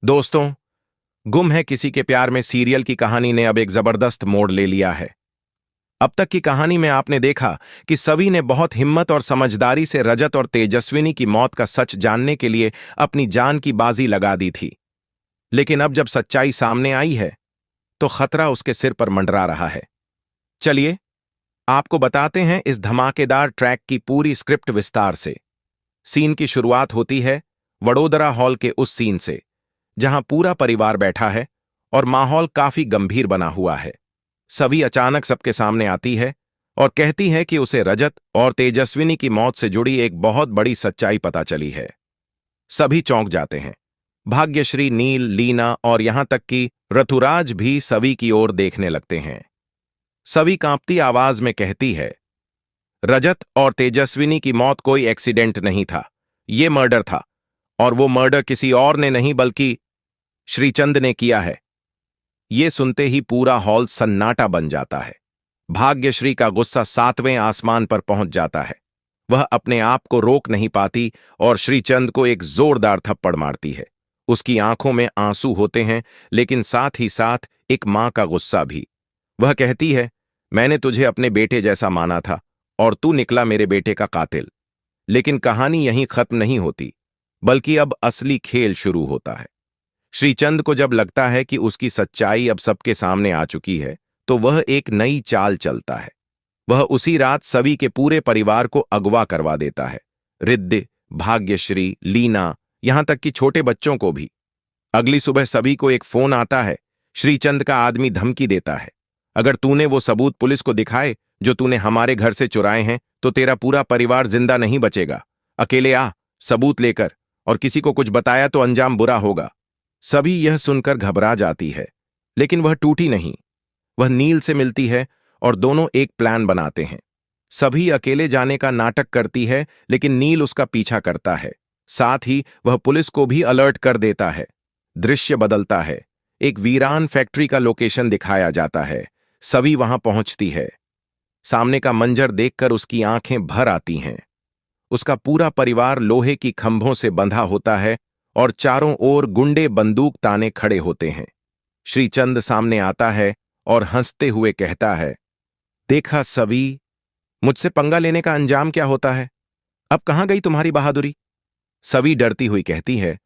दोस्तों, गुम है किसी के प्यार में सीरियल की कहानी ने अब एक जबरदस्त मोड़ ले लिया है। अब तक की कहानी में आपने देखा कि सभी ने बहुत हिम्मत और समझदारी से रजत और तेजस्विनी की मौत का सच जानने के लिए अपनी जान की बाजी लगा दी थी। लेकिन अब जब सच्चाई सामने आई है तो खतरा उसके सिर पर मंडरा रहा है। चलिए आपको बताते हैं इस धमाकेदार ट्रैक की पूरी स्क्रिप्ट विस्तार से। सीन की शुरुआत होती है वडोदरा हॉल के उस सीन से जहां पूरा परिवार बैठा है और माहौल काफी गंभीर बना हुआ है। सभी अचानक सबके सामने आती है और कहती है कि उसे रजत और तेजस्विनी की मौत से जुड़ी एक बहुत बड़ी सच्चाई पता चली है। सभी चौंक जाते हैं। भाग्यश्री, नील, लीना और यहां तक कि ऋतुराज भी सभी की ओर देखने लगते हैं। सभी कांपती आवाज में कहती है, रजत और तेजस्विनी की मौत कोई एक्सीडेंट नहीं था, ये मर्डर था। और वो मर्डर किसी और ने नहीं बल्कि श्रीचंद ने किया है। ये सुनते ही पूरा हॉल सन्नाटा बन जाता है। भाग्यश्री का गुस्सा 7वें आसमान पर पहुंच जाता है। वह अपने आप को रोक नहीं पाती और श्रीचंद को एक जोरदार थप्पड़ मारती है। उसकी आंखों में आंसू होते हैं, लेकिन साथ ही साथ एक मां का गुस्सा भी। वह कहती है, मैंने तुझे अपने बेटे जैसा माना था और तू निकला मेरे बेटे का कातिल। लेकिन कहानी यहीं खत्म नहीं होती, बल्कि अब असली खेल शुरू होता है। श्रीचंद को जब लगता है कि उसकी सच्चाई अब सबके सामने आ चुकी है, तो वह एक नई चाल चलता है। वह उसी रात सभी के पूरे परिवार को अगवा करवा देता है। रिद्ध, भाग्यश्री, लीना, यहां तक कि छोटे बच्चों को भी। अगली सुबह सभी को एक फोन आता है। श्रीचंद का आदमी धमकी देता है, अगर तूने वो सबूत पुलिस को दिखाए जो तूने हमारे घर से चुराए हैं, तो तेरा पूरा परिवार जिंदा नहीं बचेगा। अकेले आ, सबूत लेकर, और किसी को कुछ बताया तो अंजाम बुरा होगा। सभी यह सुनकर घबरा जाती है, लेकिन वह टूटी नहीं। वह नील से मिलती है और दोनों एक प्लान बनाते हैं। सभी अकेले जाने का नाटक करती है, लेकिन नील उसका पीछा करता है। साथ ही वह पुलिस को भी अलर्ट कर देता है। दृश्य बदलता है। एक वीरान फैक्ट्री का लोकेशन दिखाया जाता है। सभी वहां पहुंचती है। सामने का मंजर देखकर उसकी आंखें भर आती हैं। उसका पूरा परिवार लोहे की खंभों से बंधा होता है और चारों ओर गुंडे बंदूक ताने खड़े होते हैं। श्रीचंद सामने आता है और हंसते हुए कहता है, देखा सभी, मुझसे पंगा लेने का अंजाम क्या होता है। अब कहां गई तुम्हारी बहादुरी। सभी डरती हुई कहती है,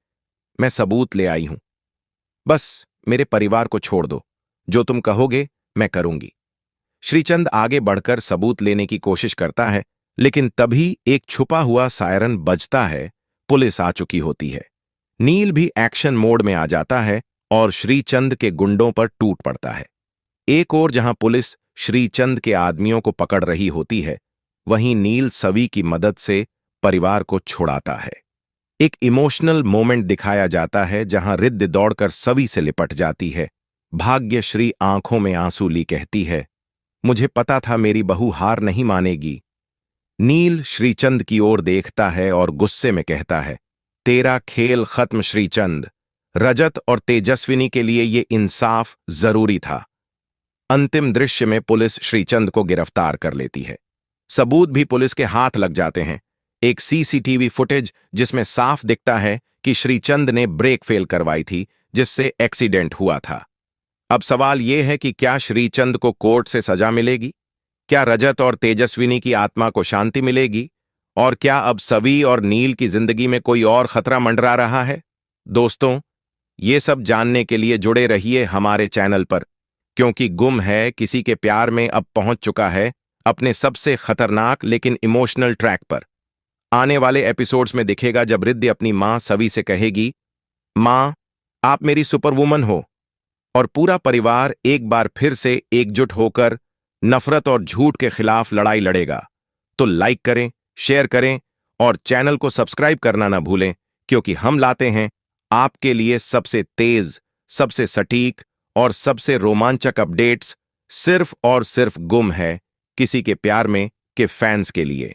मैं सबूत ले आई हूं, बस मेरे परिवार को छोड़ दो, जो तुम कहोगे मैं करूंगी। श्रीचंद आगे बढ़कर सबूत लेने की कोशिश करता है, लेकिन तभी एक छुपा हुआ सायरन बजता है। पुलिस आ चुकी होती है। नील भी एक्शन मोड में आ जाता है और श्रीचंद के गुंडों पर टूट पड़ता है। एक ओर जहां पुलिस श्रीचंद के आदमियों को पकड़ रही होती है, वहीं नील सभी की मदद से परिवार को छुड़ाता है। एक इमोशनल मोमेंट दिखाया जाता है जहां रिद्ध दौड़कर सभी से लिपट जाती है। भाग्यश्री आंखों में आंसू ली कहती है, मुझे पता था मेरी बहू हार नहीं मानेगी। नील श्रीचंद की ओर देखता है और गुस्से में कहता है, तेरा खेल खत्म श्रीचंद। रजत और तेजस्विनी के लिए ये इंसाफ जरूरी था। अंतिम दृश्य में पुलिस श्रीचंद को गिरफ्तार कर लेती है। सबूत भी पुलिस के हाथ लग जाते हैं। एक सीसीटीवी फुटेज जिसमें साफ दिखता है कि श्रीचंद ने ब्रेक फेल करवाई थी, जिससे एक्सीडेंट हुआ था। अब सवाल यह है कि क्या श्रीचंद को कोर्ट से सजा मिलेगी? क्या रजत और तेजस्विनी की आत्मा को शांति मिलेगी? और क्या अब सवी और नील की जिंदगी में कोई और खतरा मंडरा रहा है? दोस्तों, ये सब जानने के लिए जुड़े रहिए हमारे चैनल पर, क्योंकि गुम है किसी के प्यार में अब पहुंच चुका है अपने सबसे खतरनाक लेकिन इमोशनल ट्रैक पर। आने वाले एपिसोड्स में दिखेगा जब रिद्धि अपनी मां सवी से कहेगी, मां, आप मेरी सुपरवुमन हो, और पूरा परिवार एक बार फिर से एकजुट होकर नफरत और झूठ के खिलाफ लड़ाई लड़ेगा। तो लाइक करें, शेयर करें और चैनल को सब्सक्राइब करना ना भूलें, क्योंकि हम लाते हैं आपके लिए सबसे तेज, सबसे सटीक और सबसे रोमांचक अपडेट्स सिर्फ और सिर्फ गुम है किसी के प्यार में के फैंस के लिए।